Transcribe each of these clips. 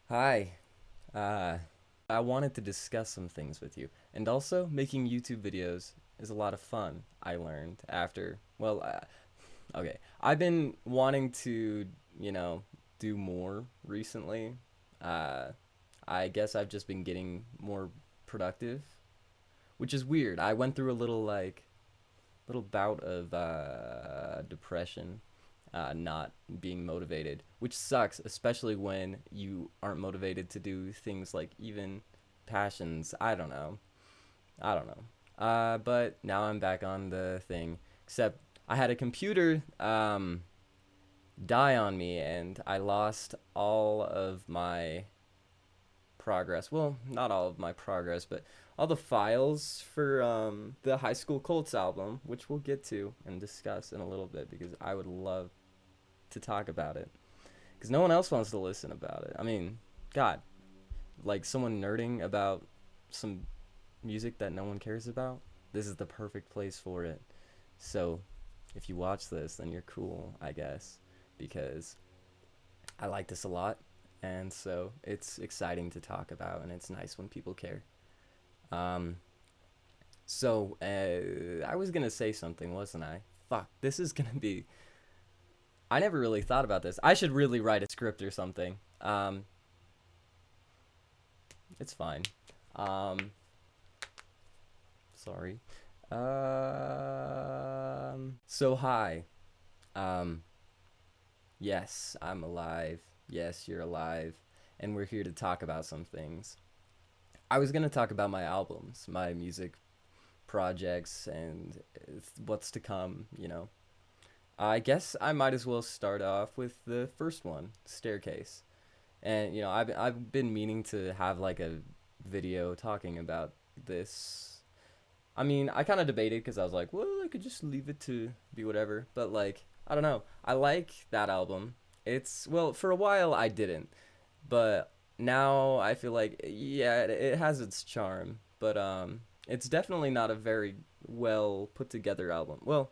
Hi. Uh, I wanted to discuss some things with you. And also, making YouTube videos is a lot of fun, I learned after. Okay. I've been wanting to, you know, do more recently. Uh, I guess I've just been getting more productive, which is weird. I went through a little bout of depression, not being motivated, which sucks, especially when you aren't motivated to do things like even passions. I don't know. I don't know. But now I'm back on the thing. Except I had a computer die on me, and I lost all of my progress. Well, not all of my progress, but all the files for the High School Colts album, which we'll get to and discuss in a little bit because I would love to talk about it. Because no one else wants to listen about it. I mean, God, like someone nerding about some music that no one cares about, this is the perfect place for it. So, if you watch this, then you're cool, I guess, because I like this a lot, and so it's exciting to talk about, and it's nice when people care. Um, I was gonna say something, wasn't I? Fuck, this is gonna be. I never really thought about this. I should really write a script or something. It's fine. Um, Sorry. So hi. Um, yes, I'm alive. Yes, you're alive, and we're here to talk about some things. I was gonna talk about my albums, my music projects, and what's to come. I guess I might as well start off with the first one, Staircase. And I've been meaning to have like a video talking about this. I mean, I kind of debated because I was like, well, I could just leave it to be whatever. But like, I don't know. I like that album. For a while I didn't, but now I feel like yeah, it has its charm. But it's definitely not a very well put together album. Well,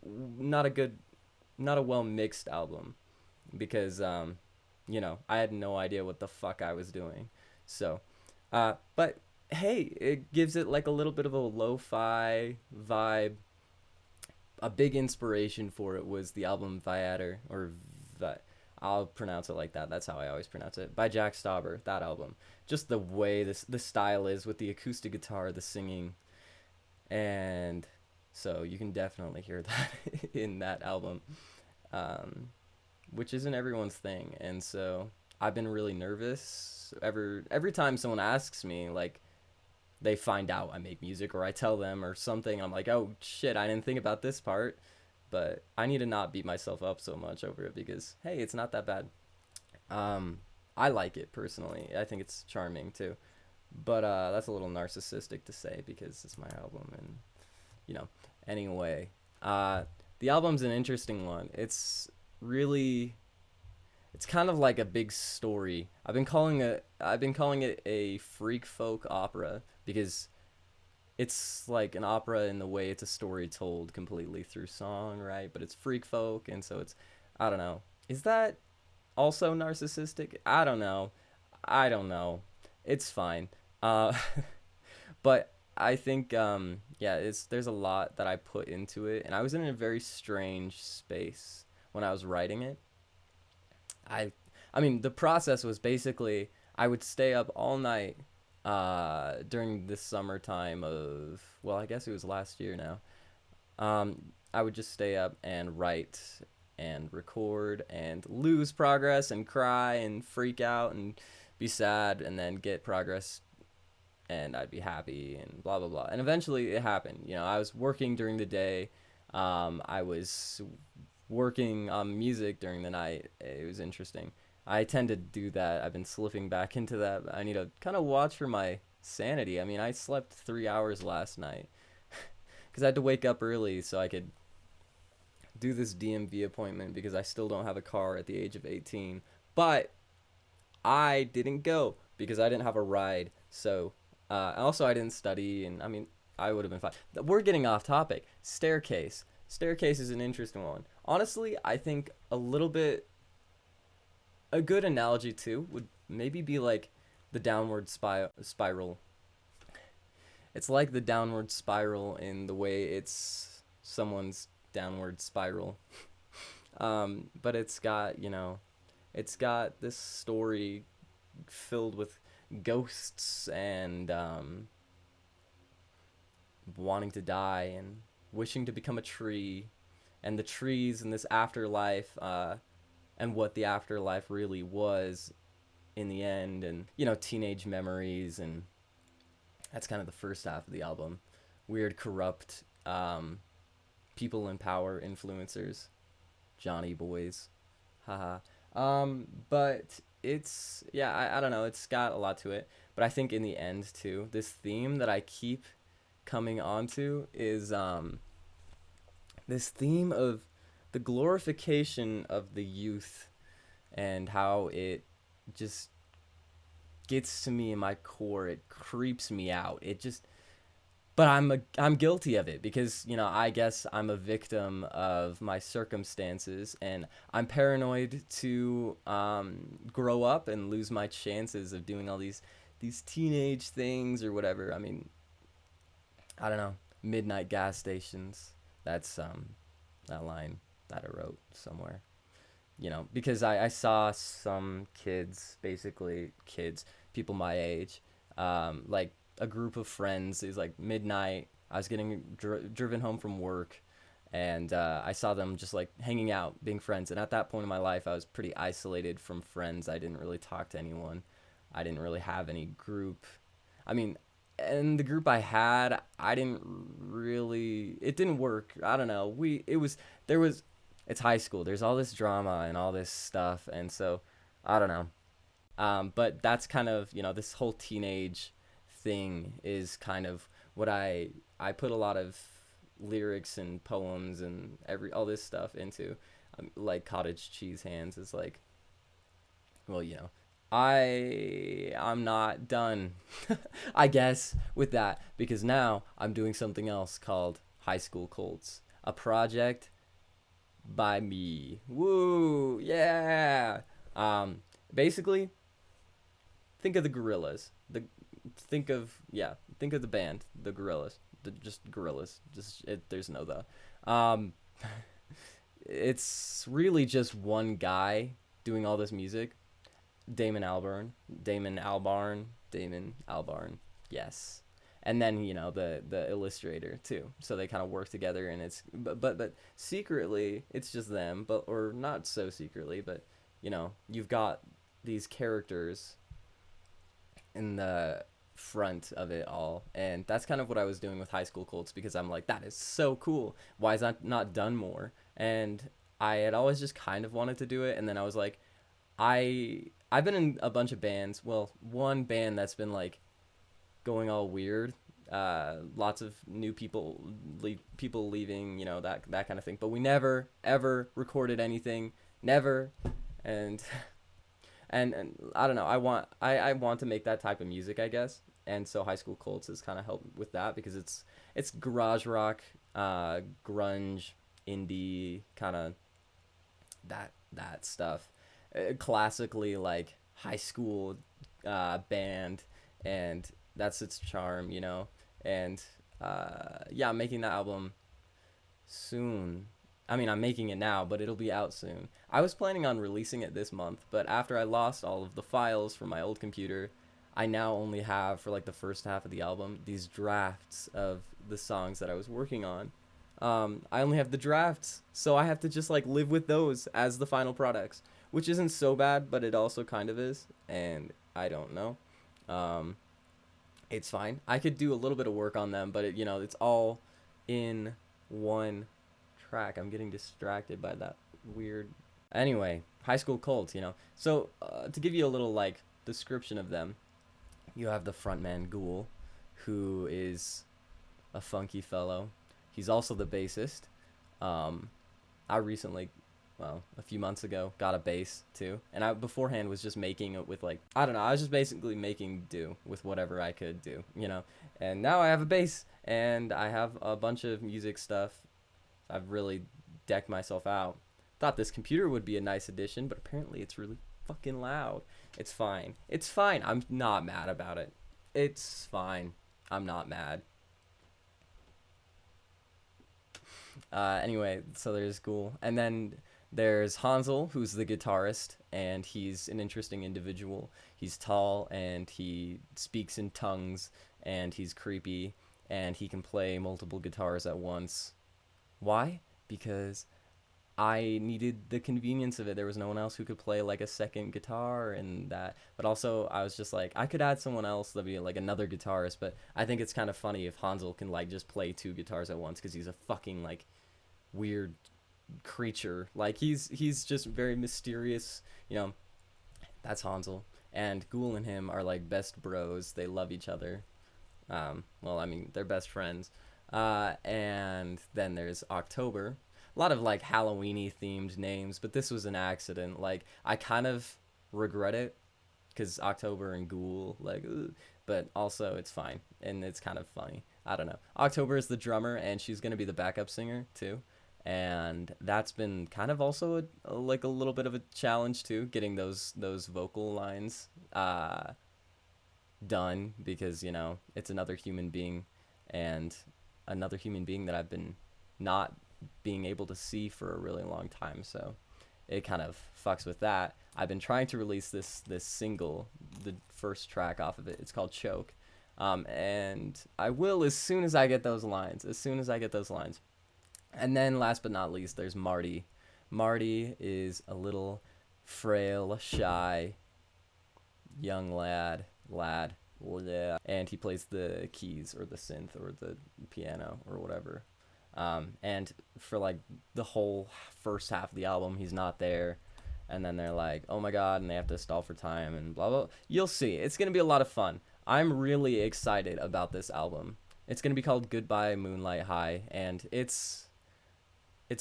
not a good, not a well mixed album because I had no idea what the fuck I was doing. So, but hey, it gives it like a little bit of a lo-fi vibe. A big inspiration for it was the album Viator or Vi- I'll pronounce it like that. That's how I always pronounce it. By Jack Stauber, that album. Just the way the style is with the acoustic guitar, the singing, and so you can definitely hear that in that album. Um, which isn't everyone's thing. And so I've been really nervous every time someone asks me, like they find out I make music or I tell them or something. I'm like, oh shit, I didn't think about this part. But I need to not beat myself up so much over it because hey, it's not that bad. Um, I like it personally. I think it's charming too. But that's a little narcissistic to say because it's my album and you know. Anyway, uh, the album's an interesting one. Really it's kind of like a big story. I've been calling it a freak folk opera because it's like an opera in the way it's a story told completely through song, right? But it's freak folk and so it's I don't know. Is that also narcissistic? I don't know. I don't know. It's fine. Uh but I think yeah, it's there's a lot that I put into it and I was in a very strange space when I was writing it. I I mean the process was basically I would stay up all night during this summertime of well I guess it was last year now. I would just stay up and write and record and lose progress and cry and freak out and be sad and then get progress and I'd be happy and blah blah blah. And eventually it happened. I was working during the day. I was working on music during the night. It was interesting. I tend to do that. I've been slipping back into that. I need to kind of watch for my sanity. I mean, I slept 3 hours last night because I had to wake up early so I could do this DMV appointment because I still don't have a car at the age of 18. But I didn't go because I didn't have a ride. So, also I didn't study, and I mean, I would have been fine. We're getting off topic. Staircase. Staircase is an interesting one. Honestly, I think a good analogy too would maybe be like the downward spiral. It's like the downward spiral in the way it's someone's downward spiral. But it's got, it's got this story filled with ghosts and wanting to die and wishing to become a tree, and the trees in this afterlife, and what the afterlife really was in the end, and teenage memories, and that's kind of the first half of the album. Weird, corrupt, people in power, influencers, Johnny boys, haha. But it's, yeah, I don't know. It's got a lot to it, but I think in the end too, this theme that I keep coming onto is this theme of the glorification of the youth, and how it just gets to me in my core. It creeps me out. It just, but I'm guilty of it because I guess I'm a victim of my circumstances, and I'm paranoid to grow up and lose my chances of doing all these teenage things or whatever. I mean, I don't know, midnight gas stations. That's that line that I wrote somewhere. Because I saw some kids, basically kids, people my age, like a group of friends. It was like midnight. I was getting driven home from work, and I saw them just like hanging out, being friends. And at that point in my life, I was pretty isolated from friends. I didn't really talk to anyone. I didn't really have any group. I mean, and the group I had, I didn't really. It didn't work. I don't know. It was there was. It's high school. There's all this drama and all this stuff, and so I don't know. But that's kind of this whole teenage thing is kind of what I put a lot of lyrics and poems and every all this stuff into. Like cottage cheese hands is like, well, I'm not done, I guess, with that, because now I'm doing something else called High School Colts, a project by me. Woo, yeah. Um, Basically, think of the Gorillas. Think of the band, the Gorillas. Just Gorillas. There's no the. It's really just one guy doing all this music. Damon Albarn. Yes. And then the illustrator too. So they kind of work together, and it's but secretly it's just them, but or not so secretly, but you've got these characters in the front of it all, and that's kind of what I was doing with High School Colts, because I'm like, that is so cool. Why is that not done more? And I had always just kind of wanted to do it, and then I was like, I've been in a bunch of bands. Well, one band that's been like going all weird. Lots of new people leaving, that kind of thing. But we never ever recorded anything, never, and and I don't know. I want to make that type of music, I guess. And so High School Colts has kind of helped with that, because it's garage rock, grunge, indie kind of that stuff, classically like high school band, and that's its charm, and yeah, I'm making that album soon. I mean, I'm making it now, but it'll be out soon. I was planning on releasing it this month, but after I lost all of the files from my old computer, I now only have, for like the first half of the album, these drafts of the songs that I was working on. I only have the drafts, so I have to just like live with those as the final products, which isn't so bad, but it also kind of is, and I don't know. Um, it's fine. I could do a little bit of work on them, but it's all in one track. I'm getting distracted by that weird. Anyway, High School Colts. So to give you a little like description of them, you have the frontman Ghoul, who is a funky fellow. He's also the bassist. Um, I recently, well, a few months ago, got a bass too, and I beforehand was just making it with like, I don't know. I was just basically making do with whatever I could do. And now I have a bass, and I have a bunch of music stuff. I've really decked myself out. Thought this computer would be a nice addition, but apparently it's really fucking loud. It's fine. It's fine. I'm not mad about it. It's fine. I'm not mad. Anyway, so there's Ghoul. And then there's Hansel, who's the guitarist, and he's an interesting individual. He's tall, and he speaks in tongues, and he's creepy, and he can play multiple guitars at once. Why? Because I needed the convenience of it. There was no one else who could play like a second guitar and that. But also, I was just like, I could add someone else that'd be like another guitarist. But I think it's kind of funny if Hansel can like just play two guitars at once because he's a fucking like weird creature. Like he's just very mysterious. You know, that's Hansel. And Ghoul and him are like best bros. They love each other. Well, I mean, they're best friends. And then there's October. A lot of like Halloweeny themed names, but this was an accident. Like I kind of regret it because October and Ghoul, like, ugh. But also it's fine and it's kind of funny. I don't know. October is the drummer and she's gonna be the backup singer too, and that's been kind of also like a little bit of a challenge too, getting those vocal lines done because it's another human being, and another human being that I've been not being able to see for a really long time, so it kind of fucks with that. I've been trying to release this single, the first track off of it. It's called Choke, and I will as soon as I get those lines. And then last but not least, there's Marty. Marty is a little frail, shy young lad, and he plays the keys or the synth or the piano or whatever. And for like the whole first half of the album, he's not there. And then they're like, oh my god, and they have to stall for time and blah blah. You'll see. It's gonna be a lot of fun. I'm really excited about this album. It's gonna be called Goodbye Moonlight High, and it's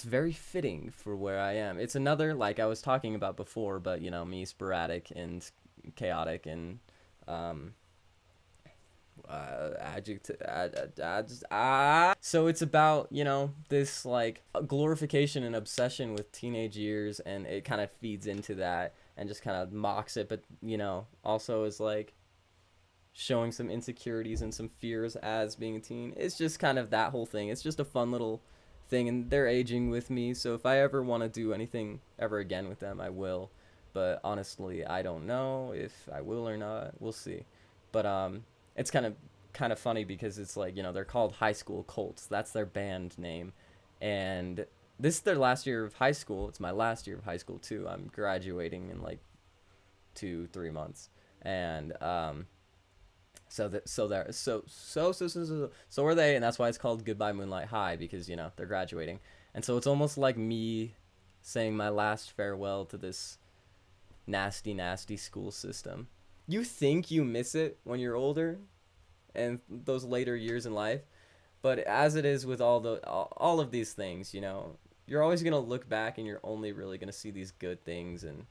very fitting for where I am. It's another, like I was talking about before, but me, sporadic and chaotic and adjective so it's about this like glorification and obsession with teenage years, and it kind of feeds into that and just kind of mocks it, but also is like showing some insecurities and some fears as being a teen. It's just kind of that whole thing. It's just a fun little thing, and they're aging with me, so if I ever want to do anything ever again with them, I will. But honestly, I don't know if I will or not. We'll see. But it's kind of funny because it's like they're called High School Colts. That's their band name, and this is their last year of high school. It's my last year of high school too. I'm graduating in like 2-3 months, and so are they, and that's why it's called Goodbye Moonlight High, because they're graduating, and so it's almost like me saying my last farewell to this nasty school system. You think you miss it when you're older and those later years in life, but as it is with all of these things, you're always going to look back and you're only really going to see these good things, and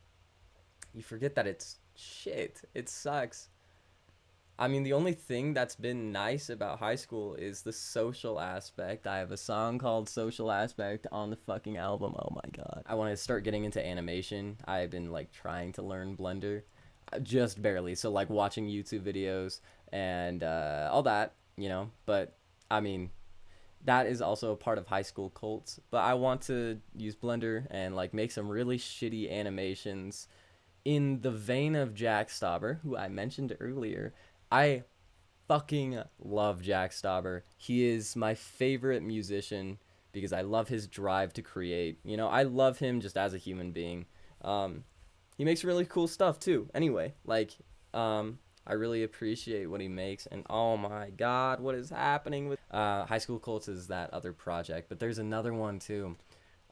you forget that it's shit. It sucks. I mean, the only thing that's been nice about high school is the social aspect. I have a song called Social Aspect on the fucking album. Oh my god. I want to start getting into animation. I've been like trying to learn Blender, just barely. So like watching YouTube videos and all that, But I mean, that is also a part of High School Cults. But I want to use Blender and like make some really shitty animations in the vein of Jack Stauber, who I mentioned earlier. I fucking love Jack Stauber. He is my favorite musician because I love his drive to create. I love him just as a human being. He makes really cool stuff too. Anyway, like, I really appreciate what he makes, and oh my god, what is happening with High School Cults is that other project, but there's another one too,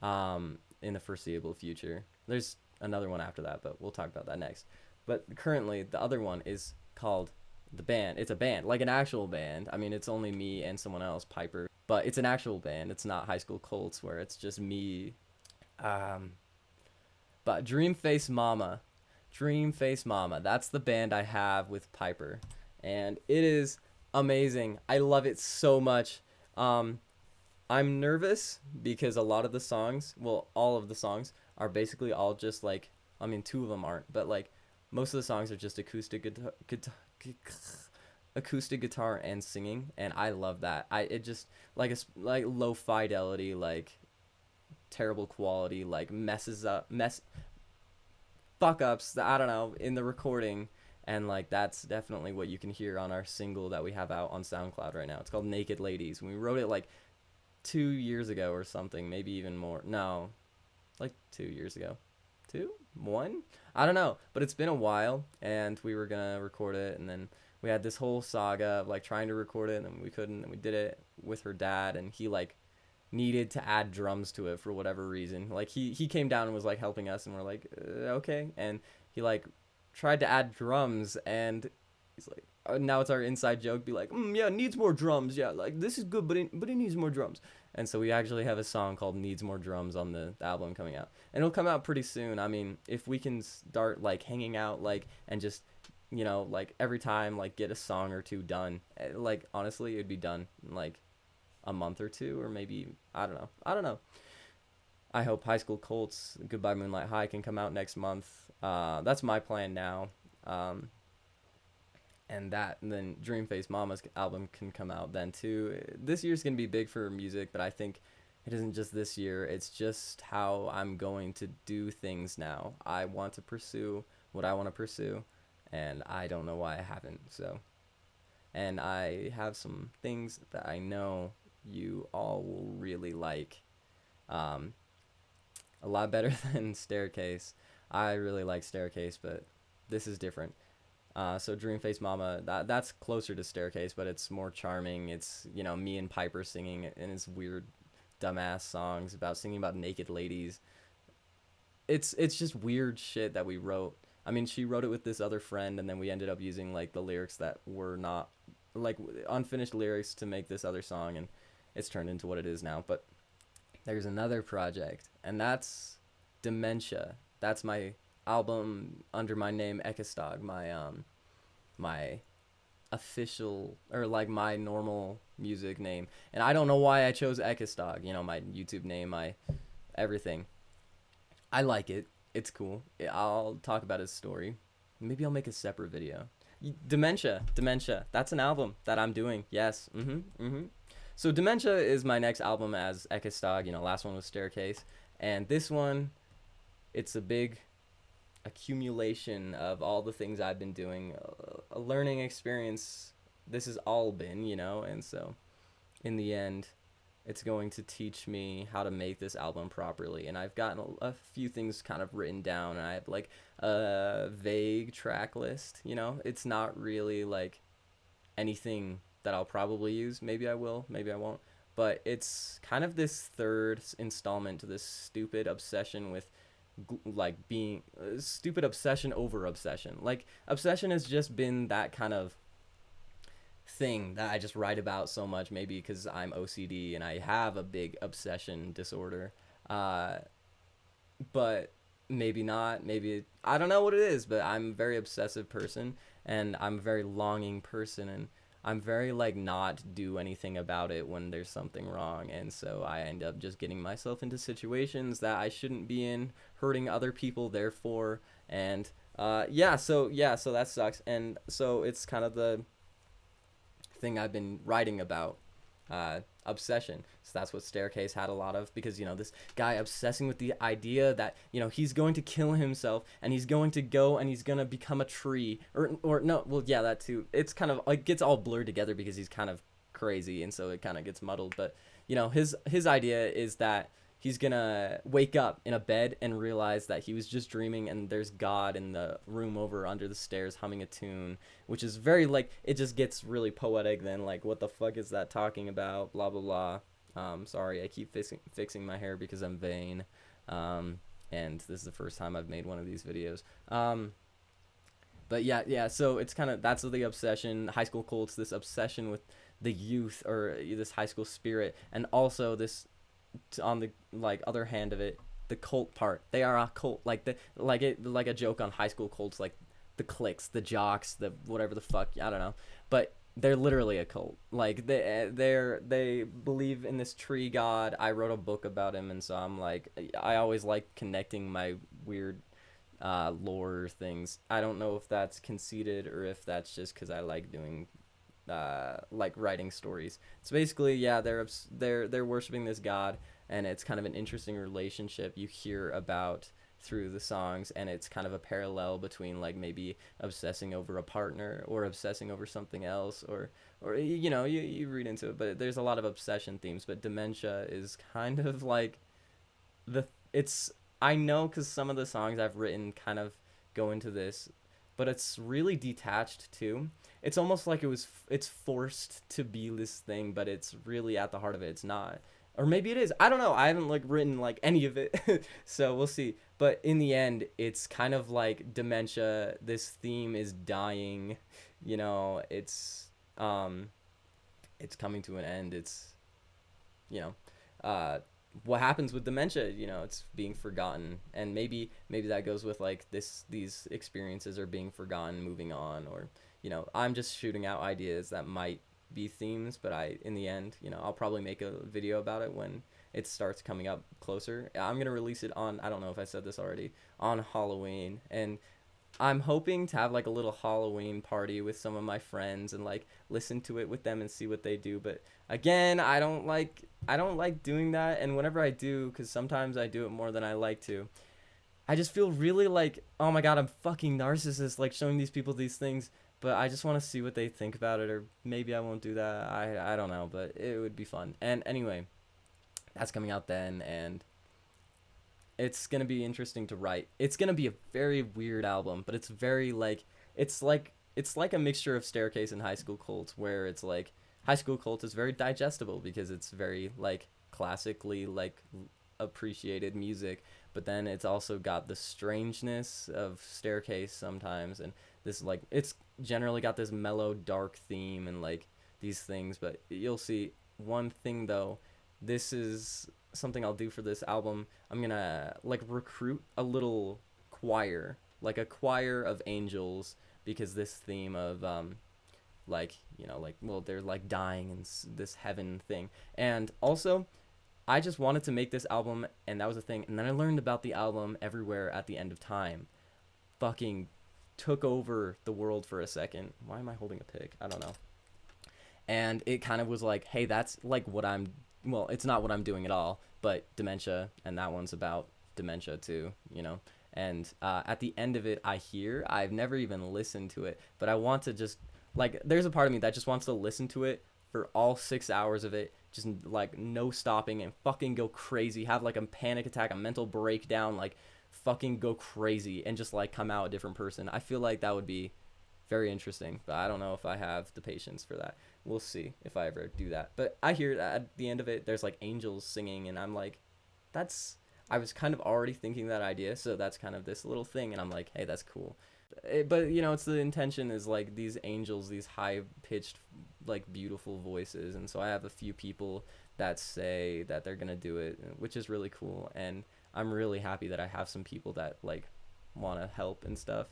in the foreseeable future. There's another one after that, but we'll talk about that next. But currently, the other one is called The Band. It's a band, like an actual band. I mean, it's only me and someone else, Piper, but it's an actual band. It's not High School Cults where it's just me. But Dream Face Mama, that's the band I have with Piper, and it is amazing. I love it so much. I'm nervous because a lot of the songs, well, all of the songs are basically all just like I mean, two of them aren't, but like most of the songs are just acoustic guitar and singing, and I love that. I it just like it's like low fidelity, like terrible quality, like messes up mess fuck ups. I don't know in the recording, and like that's definitely what you can hear on our single that we have out on SoundCloud right now. It's called Naked Ladies. We wrote it like 2 years ago or something, maybe even more. No, like 2 years ago. Two? One? I don't know. But it's been a while, and we were gonna record it, and then we had this whole saga of like trying to record it, and we couldn't, and we did it with her dad, and he like needed to add drums to it for whatever reason. Like he came down and was like helping us, and we're like, okay, and he like tried to add drums, and he's like, now it's our inside joke, be like, yeah, needs more drums, yeah, like this is good, but it needs more drums. And so we actually have a song called Needs More Drums on the album coming out, and it'll come out pretty soon. I mean, if we can start like hanging out like and just like every time like get a song or two done, like honestly it'd be done in like a month or two, or maybe I don't know. I hope High School Colts Goodbye Moonlight High can come out next month. That's my plan now. um, and then Dreamface Mama's album can come out then too. This year's gonna be big for music, but I think it isn't just this year. It's just how I'm going to do things now. I want to pursue what I want to pursue, and I don't know why I haven't. So, and I have some things that I know you all will really like. Um, a lot better than Staircase. I really like Staircase, but this is different. So Dreamface Mama, that's closer to Staircase, but it's more charming. It's me and Piper singing in his weird, dumbass songs about singing about naked ladies. It's just weird shit that we wrote. I mean, she wrote it with this other friend, and then we ended up using like the lyrics that were not like unfinished lyrics to make this other song, and it's turned into what it is now. But there's another project, and that's Dementia. That's my album under my name Echestag, my official, or like my normal music name. And I don't know why I chose Echestag, my YouTube name, my everything. I like it. It's cool. I'll talk about his story. Maybe I'll make a separate video. Dementia. That's an album that I'm doing. Yes. So Dementia is my next album as Echestag. Last one was Staircase, and this one, it's a big accumulation of all the things I've been doing, a learning experience. This has all been, and so in the end, it's going to teach me how to make this album properly. And I've gotten a few things kind of written down, and I have like a vague track list. It's not really like anything that I'll probably use. Maybe I will, maybe I won't. But it's kind of this third installment to this stupid obsession with like being stupid obsession over obsession. Like obsession has just been that kind of thing that I just write about so much, maybe because I'm OCD and I have a big obsession disorder. But maybe not. Maybe I don't know what it is, but I'm a very obsessive person, and I'm a very longing person, and I'm very like not do anything about it when there's something wrong, and so I end up just getting myself into situations that I shouldn't be in, hurting other people therefore, and so that sucks. And so it's kind of the thing I've been writing about, obsession. So that's what Staircase had a lot of, because this guy obsessing with the idea that he's going to kill himself, and he's going to go and he's going to become a tree, or no, well, yeah, that too. It's kind of like gets all blurred together because he's kind of crazy, and so it kind of gets muddled. But his idea is that he's gonna wake up in a bed and realize that he was just dreaming, and there's God in the room over under the stairs humming a tune, which is very like, it just gets really poetic then, like what the fuck is that talking about, blah blah blah. Sorry, I keep fixing my hair because I'm vain, and this is the first time I've made one of these videos. But yeah, so it's kind of, that's the obsession. High School Colts, this obsession with the youth, or this high school spirit, and also this, on the like other hand of it, the cult part. They are a cult, like a joke on High School Colts, like the cliques, the jocks, the whatever the fuck, I don't know, but they're literally a cult. Like they believe in this tree god. I wrote a book about him, and so I'm like, I always like connecting my weird lore things. I don't know if that's conceited or if that's just because I like doing like writing stories. So basically, yeah, they're worshiping this god, and it's kind of an interesting relationship you hear about through the songs, and it's kind of a parallel between like maybe obsessing over a partner or obsessing over something else, or you read into it, but there's a lot of obsession themes. But dementia is kind of like the it's I know because some of the songs I've written kind of go into this, but it's really detached too. It's almost like it's forced to be this thing, but it's really at the heart of it. It's not, or maybe it is. I don't know. I haven't like written like any of it, so we'll see. But in the end, it's kind of like dementia. This theme is dying. Um, it's coming to an end. It's you know uh what happens with dementia, it's being forgotten, and maybe that goes with like these experiences are being forgotten, moving on, or I'm just shooting out ideas that might be themes, but in the end, I'll probably make a video about it when it starts coming up closer. I'm gonna release it on, I don't know if I said this already, on Halloween, and I'm hoping to have like a little Halloween party with some of my friends and like listen to it with them and see what they do. But again, I don't like doing that, and whenever I do, cuz sometimes I do it more than I like to, I just feel really like, "Oh my god, I'm fucking narcissist like showing these people these things." But I just want to see what they think about it, or maybe I won't do that. I don't know, but it would be fun. And anyway, that's coming out then, and it's gonna be interesting to write. It's gonna be a very weird album, but it's very like it's like a mixture of Staircase and High School Cult, where it's like High School Cult is very digestible because it's very like classically like appreciated music, but then it's also got the strangeness of Staircase sometimes, and this like it's generally got this mellow dark theme and like these things. But you'll see one thing though, this is something I'll do for this album. I'm gonna like recruit a little choir, like a choir of angels, because this theme of like like, well, they're like dying in this heaven thing. And also, I just wanted to make this album, and that was a thing. And then I learned about the album Everywhere at the End of Time. Fucking took over the world for a second. Why am I holding a pick? I don't know. And it kind of was like, hey, that's like what I'm, well, it's not what I'm doing at all, but dementia, and that one's about dementia too. And at the end of it, I've never even listened to it, but I want to just, like, there's a part of me that just wants to listen to it for all 6 hours of it, just like no stopping, and fucking go crazy, have like a panic attack, a mental breakdown, like fucking go crazy, and just like come out a different person. I feel like that would be very interesting, but I don't know if I have the patience for that. We'll see if I ever do that. But I hear that at the end of it, there's like angels singing, and I'm like, that's. I was kind of already thinking that idea, so that's kind of this little thing, and I'm like, hey, that's cool. But it's the intention is like these angels, these high pitched, like beautiful voices, and so I have a few people that say that they're gonna do it, which is really cool, and I'm really happy that I have some people that like want to help and stuff.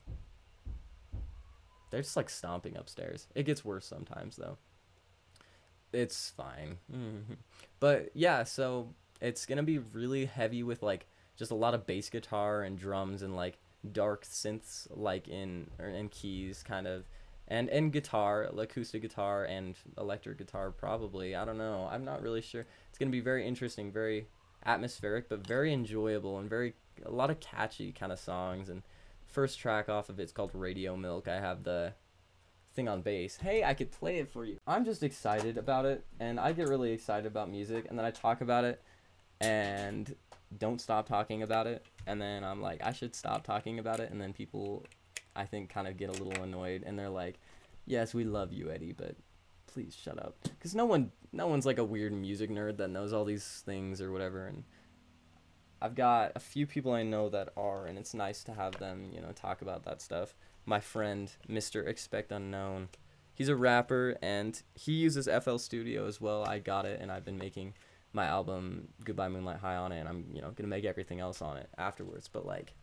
They're just like stomping upstairs. It gets worse sometimes though. It's fine. But yeah, so it's gonna be really heavy with like just a lot of bass guitar and drums and like dark synths, like in keys kind of, and guitar, acoustic guitar and electric guitar probably. I don't know. I'm not really sure. It's gonna be very interesting, very atmospheric, but very enjoyable, and very a lot of catchy kind of songs. And first track off of it's called Radio Milk. I have the thing on bass. Hey, I could play it for you. I'm just excited about it, and I get really excited about music, and then I talk about it and don't stop talking about it, and then I'm like, I should stop talking about it, and then people, I think, kind of get a little annoyed, and they're like, yes, we love you, Eddie, but please shut up, because no one's like a weird music nerd that knows all these things or whatever. And I've got a few people I know that are, and it's nice to have them, talk about that stuff. My friend, Mr. Expect Unknown, he's a rapper, and he uses FL Studio as well. I got it, and I've been making my album Goodbye Moonlight High on it, and I'm, gonna make everything else on it afterwards. But like,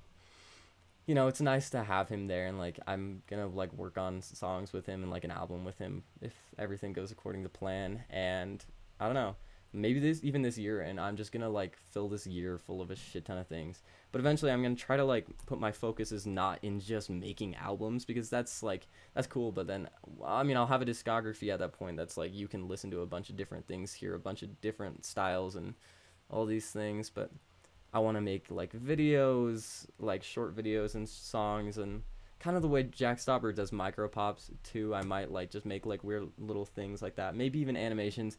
it's nice to have him there, and like I'm gonna like work on songs with him and like an album with him if everything goes according to plan. And I don't know, maybe this year, and I'm just gonna like fill this year full of a shit ton of things. But eventually I'm gonna try to like put my focus is not in just making albums, because that's cool, but then I mean I'll have a discography at that point that's like you can listen to a bunch of different things, hear a bunch of different styles and all these things. But I want to make like videos, like short videos and songs, and kind of the way Jack Stopper does micro pops too. I might like just make like weird little things like that. Maybe even animations.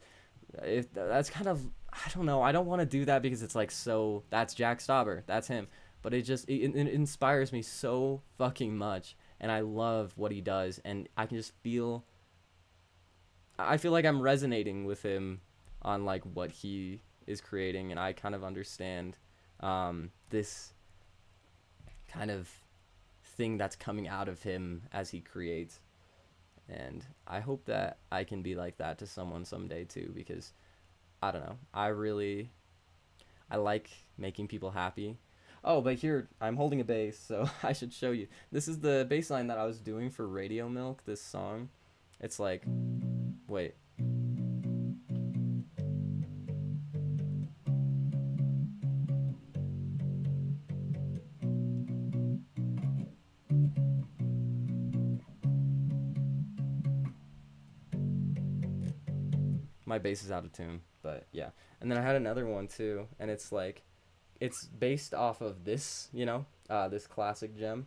If that's kind of, I don't know. I don't want to do that because it's like, so that's Jack Stopper. That's him. But it inspires me so fucking much, and I love what he does, and I can just feel, I feel like I'm resonating with him on like what he is creating, and I kind of understand this kind of thing that's coming out of him as he creates. And I hope that I can be like that to someone someday too, because I don't know. I like making people happy. Oh, but here I'm holding a bass, so I should show you. This is the bass line that I was doing for Radio Milk, this song. It's like, wait. My bass is out of tune, but yeah. And then I had another one too, and it's like, it's based off of this, this classic gem.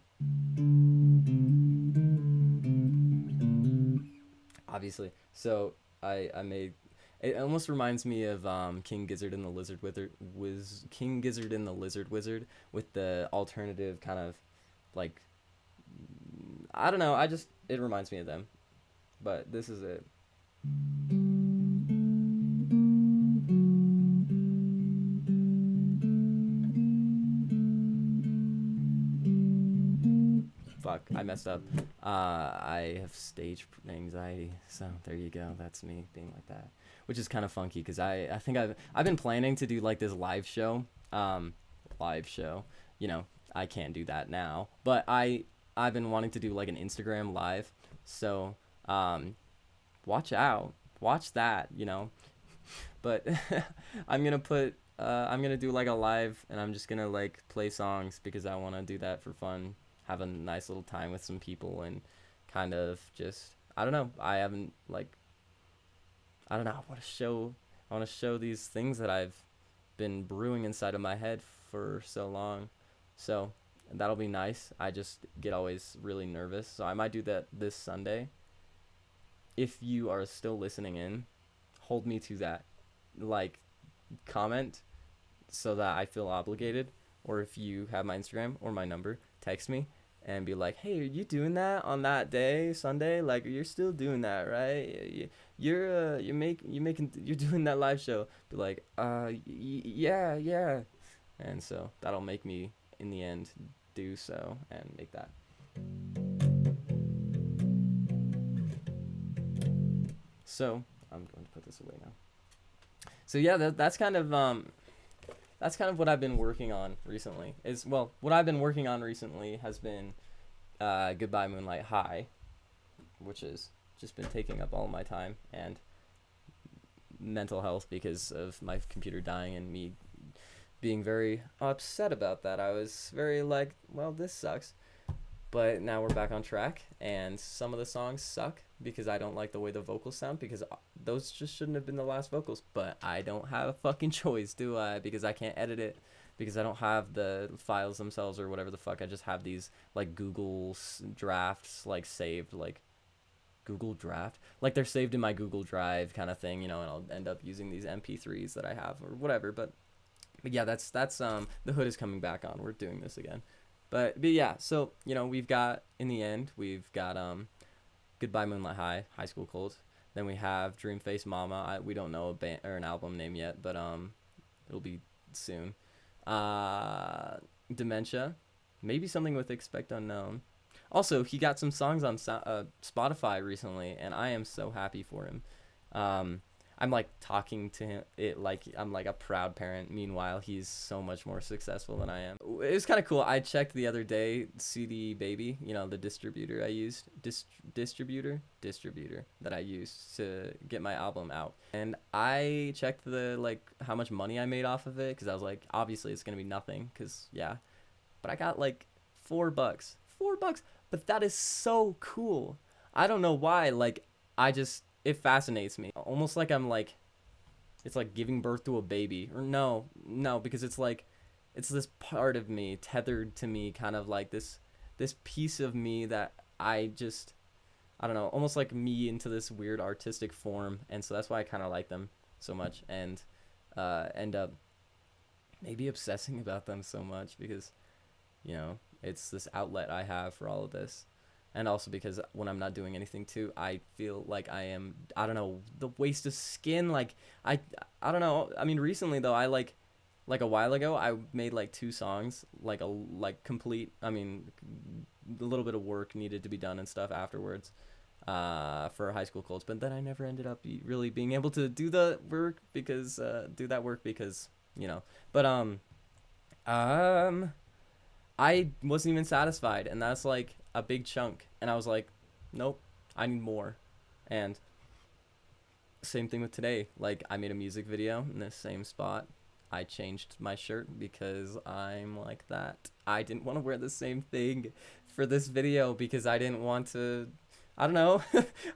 Obviously. So I made, it almost reminds me of King Gizzard and the Lizard Wizard, was King Gizzard and the Lizard Wizard, with the alternative kind of like, I don't know, it reminds me of them. But this is it. Fuck, I messed up. I have stage anxiety, so there you go. That's me being like that, which is kind of funky because I think I've been planning to do like this live show, live show. You know, I can't do that now, but I've been wanting to do like an Instagram live, so watch out, watch that. But I'm gonna do like a live, and I'm just gonna like play songs because I want to do that for fun, have a nice little time with some people, and kind of just, I don't know. I haven't like, I don't know. I want to show these things that I've been brewing inside of my head for so long. So that'll be nice. I just get always really nervous, so I might do that this Sunday. If you are still listening in, hold me to that. Like, comment so that I feel obligated. Or if you have my Instagram or my number, text me and be like, "Hey, are you doing that on that day, Sunday? Like, you're still doing that, right? You're doing that live show." Be like, yeah, yeah." And so that'll make me in the end do so and make that. So I'm going to put this away now. So yeah, that's kind of what I've been working on recently. What I've been working on recently has been Goodbye Moonlight High, which has just been taking up all my time, and mental health because of my computer dying and me being very upset about that. I was very like, well, this sucks. But now we're back on track, and some of the songs suck because I don't like the way the vocals sound, because those just shouldn't have been the last vocals. But I don't have a fucking choice, do I? Because I can't edit it, because I don't have the files themselves or whatever the fuck. I just have these like Google drafts like saved, like Google Draft, like they're saved in my Google Drive kind of thing, and I'll end up using these MP3s that I have or whatever. But yeah, that's the hood is coming back on. We're doing this again. But yeah, so we've got, in the end, we've got Goodbye Moonlight High, High School Cold. Then we have Dream Face Mama. We don't know a band or an album name yet, but it'll be soon. Dementia, maybe something with Expect Unknown. Also, he got some songs on Spotify recently, and I am so happy for him. I'm like talking to him it like I'm like a proud parent. Meanwhile, he's so much more successful than I am. It was kind of cool. I checked the other day, CD Baby, the distributor I used, distributor that I used to get my album out, and I checked the like how much money I made off of it because I was like, obviously it's gonna be nothing, because yeah, but I got like $4, $4, but that is so cool. I don't know why. Like, I just it fascinates me. Almost like I'm like it's like giving birth to a baby. Or no, no, because it's like it's this part of me tethered to me, kind of like this piece of me that I don't know, almost like me into this weird artistic form, and so that's why I kind of like them so much, and end up maybe obsessing about them so much because it's this outlet I have for all of this. And also because when I'm not doing anything too, I feel like I am, I don't know, the waste of skin. Like I I don't know. I mean, recently though, like a while ago, I made like two songs, like a like complete. I mean, a little bit of work needed to be done and stuff afterwards, for High School Colts. But then I never ended up really being able to do that work because you know. But um, I wasn't even satisfied, and that's like a big chunk. And I was like, nope, I need more. And same thing with today. Like, I made a music video in the same spot. I changed my shirt because I'm like that. I didn't want to wear the same thing for this video because I didn't want to. I don't know.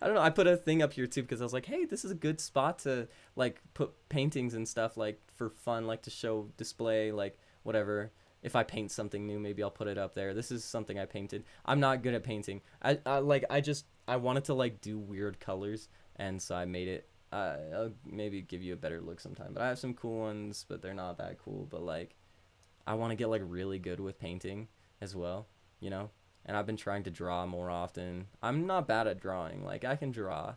I don't know. I put a thing up here too because I was like, hey, this is a good spot to like put paintings and stuff like for fun, like to show display, like whatever. If I paint something new, maybe I'll put it up there. This is something I painted. I'm not good at painting. I wanted to like do weird colors, and so I made it. I'll maybe give you a better look sometime. But I have some cool ones, but they're not that cool. But like, I want to get like really good with painting as well, you know. And I've been trying to draw more often. I'm not bad at drawing. Like I can draw,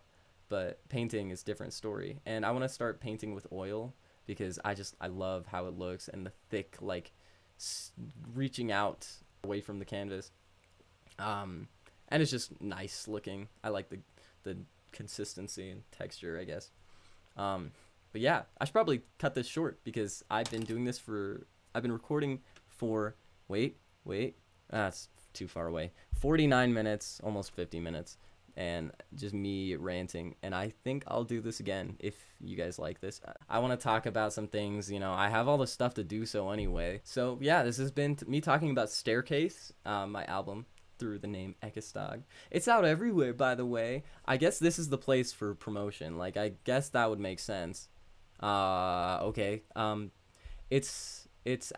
but painting is different story. And I want to start painting with oil because I love how it looks and the thick like s- reaching out away from the canvas. Um, and it's just nice looking. I like the consistency and texture, I guess. Um, but yeah, I should probably cut this short because I've been recording for, wait, that's too far away. 49 minutes, almost 50 minutes, and just me ranting. And I think I'll do this again if you guys like this. I want to talk about some things, I have all the stuff to do so anyway. So yeah, this has been me talking about Staircase, my album through the name Echestag. It's out everywhere, by the way. I guess this is the place for promotion. Like, I guess that would make sense. Okay. It's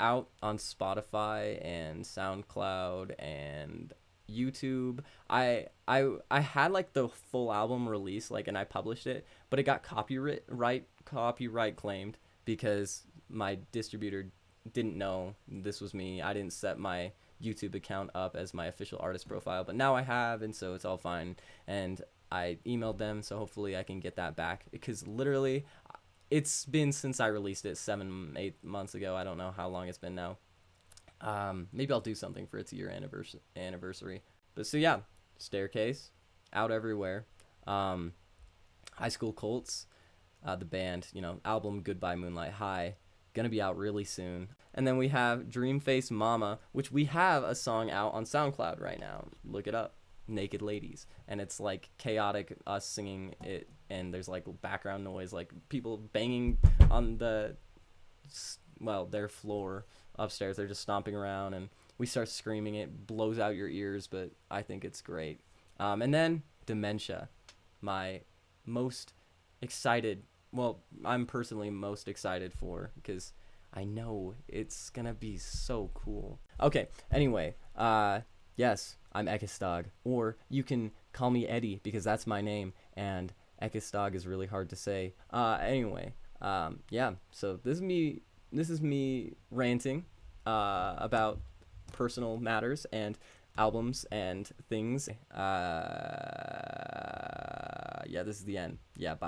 out on Spotify and SoundCloud and YouTube. I had like the full album release, like, and I published it, but it got copyright claimed because my distributor didn't know this was me. I didn't set my YouTube account up as my official artist profile, but now I have, and so it's all fine. And I emailed them, so hopefully I can get that back because literally it's been since I released it 7, 8 months ago. I don't know how long it's been now. Maybe I'll do something for its year anniversary. But so yeah, Staircase, out everywhere. Um, High School Colts, the band, album Goodbye Moonlight High, gonna be out really soon. And then we have Dreamface Mama, which we have a song out on SoundCloud right now. Look it up. Naked Ladies, and it's like chaotic us singing it, and there's like background noise, like people banging on their floor upstairs. They're just stomping around, and we start screaming. It blows out your ears, but I think it's great. And then Dementia, my most excited, well, I'm personally most excited for, because I know it's gonna be so cool. Okay, anyway, yes, I'm Echestag, or you can call me Eddie because that's my name, and Echestag is really hard to say. Anyway, yeah. So this is me. This is me ranting about personal matters and albums and things. Yeah, this is the end. Yeah, bye.